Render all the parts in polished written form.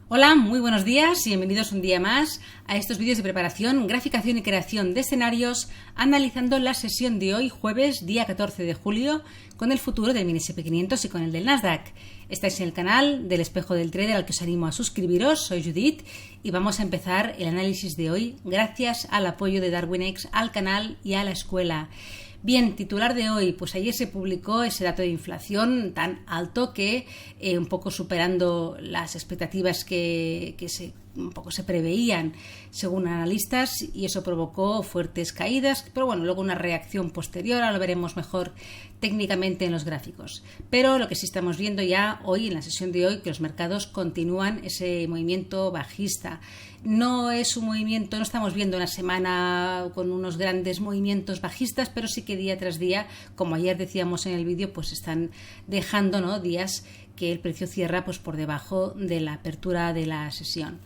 Hola, muy buenos días y bienvenidos un día más a estos vídeos de preparación, graficación y creación de escenarios, analizando la sesión de hoy, jueves, día 14 de julio, con el futuro del mini SP500 y con el del Nasdaq. Estáis en el canal del Espejo del Trader al que os animo a suscribiros, soy Judith y vamos a empezar el análisis de hoy gracias al apoyo de Darwinex al canal y a la escuela. Bien, titular de hoy, pues ayer se publicó ese dato de inflación tan alto que un poco superando las expectativas que un poco se preveían según analistas, y eso provocó fuertes caídas, pero bueno, luego una reacción posterior, ahora lo veremos mejor técnicamente en los gráficos. Pero lo que sí estamos viendo ya hoy, en la sesión de hoy, que los mercados continúan ese movimiento bajista. No es un movimiento, no estamos viendo una semana con unos grandes movimientos bajistas, pero sí que día tras día, como ayer decíamos en el vídeo, pues están dejando, ¿no?, días que el precio cierra pues por debajo de la apertura de la sesión.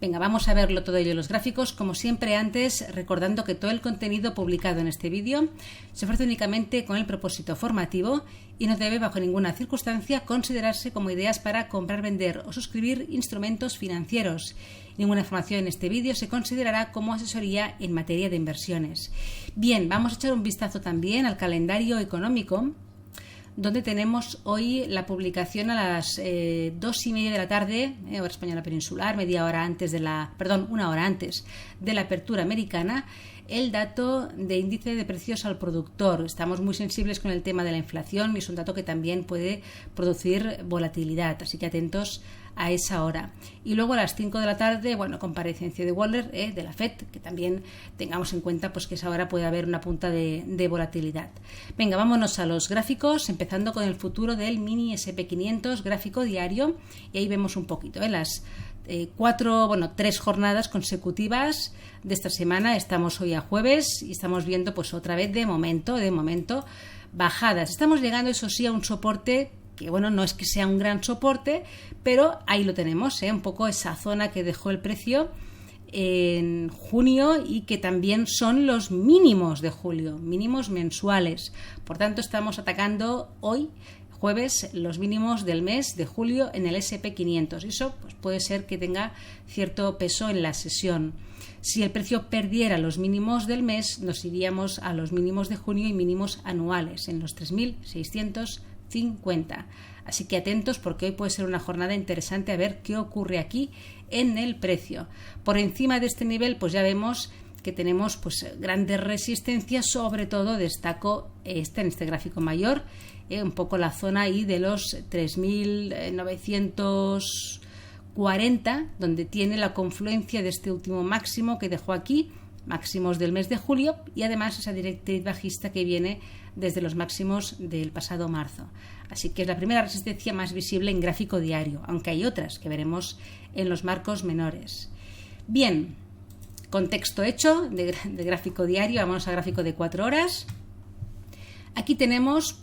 Venga, vamos a verlo todo ello en los gráficos. Como siempre, antes recordando que todo el contenido publicado en este vídeo se ofrece únicamente con el propósito formativo y no debe bajo ninguna circunstancia considerarse como ideas para comprar, vender o suscribir instrumentos financieros. Ninguna información en este vídeo se considerará como asesoría en materia de inversiones. Bien, vamos a echar un vistazo también al calendario económico, donde tenemos hoy la publicación a las 2:30 de la tarde, hora española peninsular, una hora antes de la apertura americana, el dato de índice de precios al productor. Estamos muy sensibles con el tema de la inflación y es un dato que también puede producir volatilidad, así que atentos a esa hora. Y luego a las 5 de la tarde, comparecencia de Waller, de la FED, que también tengamos en cuenta pues que esa hora puede haber una punta de volatilidad. Venga, vámonos a los gráficos, empezando con el futuro del mini SP500, gráfico diario, y ahí vemos un poquito, las 3 jornadas consecutivas de esta semana. Estamos hoy a jueves y estamos viendo pues otra vez de momento bajadas. Estamos llegando, eso sí, a un soporte que no es que sea un gran soporte, pero ahí lo tenemos, un poco esa zona que dejó el precio en junio y que también son los mínimos de julio, mínimos mensuales. Por tanto, estamos atacando hoy, jueves, los mínimos del mes de julio en el SP500. Eso pues, puede ser que tenga cierto peso en la sesión. Si el precio perdiera los mínimos del mes, nos iríamos a los mínimos de junio y mínimos anuales en los 3.650. Así que atentos, porque hoy puede ser una jornada interesante a ver qué ocurre aquí en el precio. Por encima de este nivel, pues ya vemos que tenemos pues grandes resistencias, sobre todo destaco en este gráfico mayor, un poco la zona ahí de los 3.940, donde tiene la confluencia de este último máximo que dejó aquí, máximos del mes de julio, y además esa directriz bajista que viene desde los máximos del pasado marzo. Así que es la primera resistencia más visible en gráfico diario, aunque hay otras que veremos en los marcos menores. Bien, contexto hecho de gráfico diario, vamos a gráfico de 4 horas. Aquí tenemos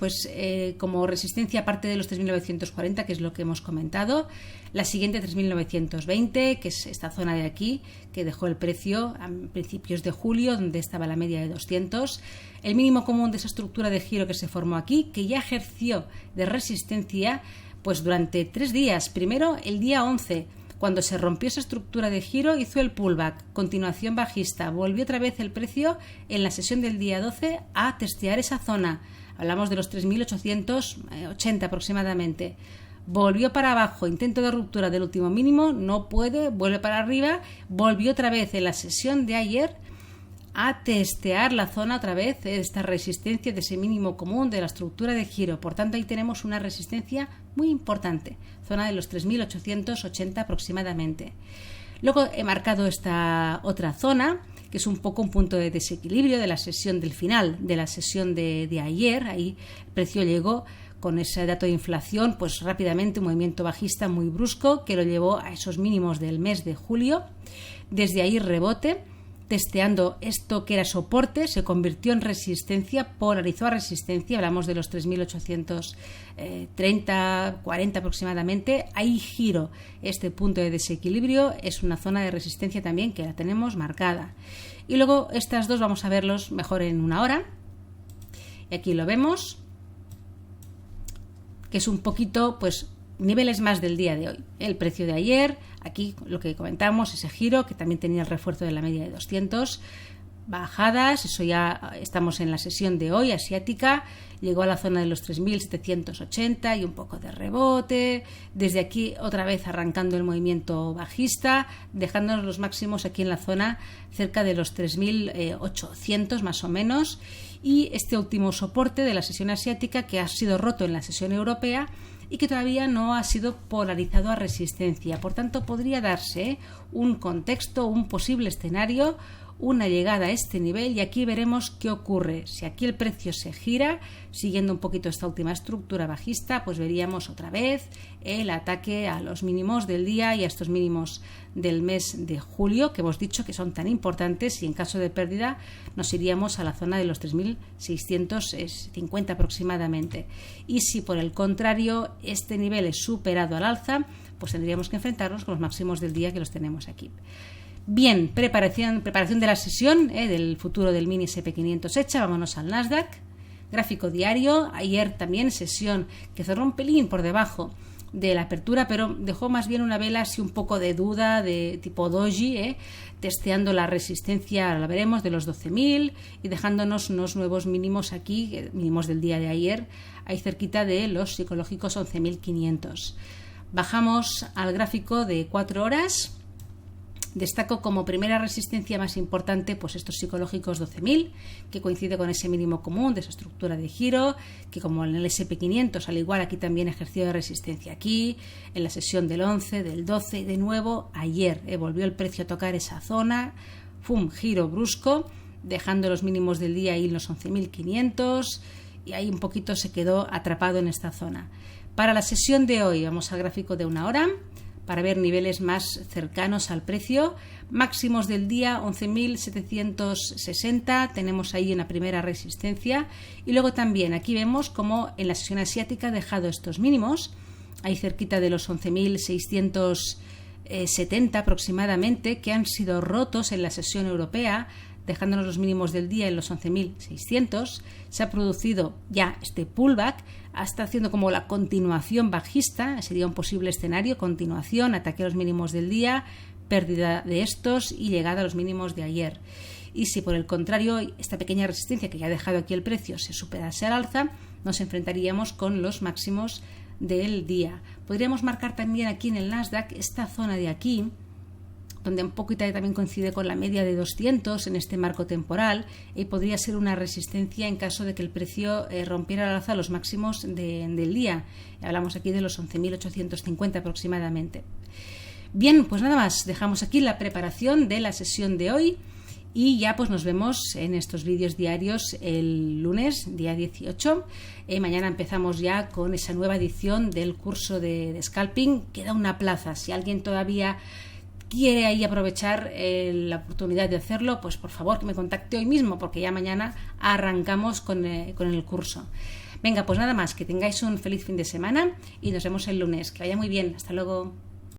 como resistencia, aparte de los 3.940, que es lo que hemos comentado, la siguiente 3.920, que es esta zona de aquí, que dejó el precio a principios de julio, donde estaba la media de 200. El mínimo común de esa estructura de giro que se formó aquí, que ya ejerció de resistencia pues durante 3 días. Primero, el día 11, cuando se rompió esa estructura de giro, hizo el pullback, continuación bajista, volvió otra vez el precio en la sesión del día 12 a testear esa zona, hablamos de los 3.880 aproximadamente, volvió para abajo, intento de ruptura del último mínimo, no puede, vuelve para arriba, volvió otra vez en la sesión de ayer a testear la zona otra vez de esta resistencia de ese mínimo común de la estructura de giro. Por tanto, ahí tenemos una resistencia muy importante, zona de los 3.880 aproximadamente. Luego he marcado esta otra zona, que es un poco un punto de desequilibrio de la sesión del final, de la sesión de ayer. Ahí el precio llegó con ese dato de inflación, pues rápidamente un movimiento bajista muy brusco que lo llevó a esos mínimos del mes de julio. Desde ahí rebote, testeando esto que era soporte, se convirtió en resistencia, polarizó a resistencia, hablamos de los 3.830, 40 aproximadamente, ahí giro este punto de desequilibrio, es una zona de resistencia también que la tenemos marcada. Y luego estas dos vamos a verlos mejor en una hora, y aquí lo vemos, que es un poquito pues niveles más del día de hoy. El precio de ayer, aquí lo que comentamos, ese giro que también tenía el refuerzo de la media de 200, bajadas, eso ya estamos en la sesión de hoy asiática, llegó a la zona de los 3.780 y un poco de rebote, desde aquí otra vez arrancando el movimiento bajista, dejándonos los máximos aquí en la zona cerca de los 3.800 más o menos, y este último soporte de la sesión asiática que ha sido roto en la sesión europea y que todavía no ha sido polarizado a resistencia. Por tanto, podría darse un contexto, un posible escenario, una llegada a este nivel, y aquí veremos qué ocurre. Si aquí el precio se gira, siguiendo un poquito esta última estructura bajista, pues veríamos otra vez el ataque a los mínimos del día y a estos mínimos del mes de julio, que hemos dicho que son tan importantes, y en caso de pérdida nos iríamos a la zona de los 3.650 aproximadamente. Y si por el contrario este nivel es superado al alza, pues tendríamos que enfrentarnos con los máximos del día que los tenemos aquí. Bien, preparación de la sesión del futuro del mini SP500 hecha. Vámonos al Nasdaq. Gráfico diario. Ayer también sesión que cerró un pelín por debajo de la apertura, pero dejó más bien una vela así un poco de duda, de tipo doji, testeando la resistencia, ahora la veremos, de los 12.000 y dejándonos unos nuevos mínimos aquí, mínimos del día de ayer, ahí cerquita de los psicológicos 11.500. Bajamos al gráfico de 4 horas. Destaco como primera resistencia más importante pues estos psicológicos 12.000, que coincide con ese mínimo común de esa estructura de giro, que como en el SP500, al igual aquí también ejerció de resistencia aquí, en la sesión del 11, del 12 y de nuevo ayer. Volvió el precio a tocar esa zona, giro brusco, dejando los mínimos del día ahí en los 11.500 y ahí un poquito se quedó atrapado en esta zona. Para la sesión de hoy vamos al gráfico de 1 hora, para ver niveles más cercanos al precio. Máximos del día 11.760, tenemos ahí una primera resistencia, y luego también aquí vemos como en la sesión asiática ha dejado estos mínimos, ahí cerquita de los 11.670 aproximadamente, que han sido rotos en la sesión europea, dejándonos los mínimos del día en los 11.600. Se ha producido ya este pullback, está haciendo como la continuación bajista, sería un posible escenario, continuación, ataque a los mínimos del día, pérdida de estos y llegada a los mínimos de ayer. Y si por el contrario esta pequeña resistencia que ya ha dejado aquí el precio se superase al alza, nos enfrentaríamos con los máximos del día. Podríamos marcar también aquí en el Nasdaq esta zona de aquí, donde un poquito también coincide con la media de 200 en este marco temporal, y podría ser una resistencia en caso de que el precio rompiera al alza los máximos del día. Hablamos aquí de los 11.850 aproximadamente. Bien, pues nada más, dejamos aquí la preparación de la sesión de hoy y ya pues nos vemos en estos vídeos diarios el lunes, día 18. Mañana empezamos ya con esa nueva edición del curso de scalping. Queda una plaza, si alguien todavía quiere ahí aprovechar la oportunidad de hacerlo, pues por favor que me contacte hoy mismo, porque ya mañana arrancamos con el curso. Venga, pues nada más, que tengáis un feliz fin de semana y nos vemos el lunes. Que vaya muy bien, hasta luego.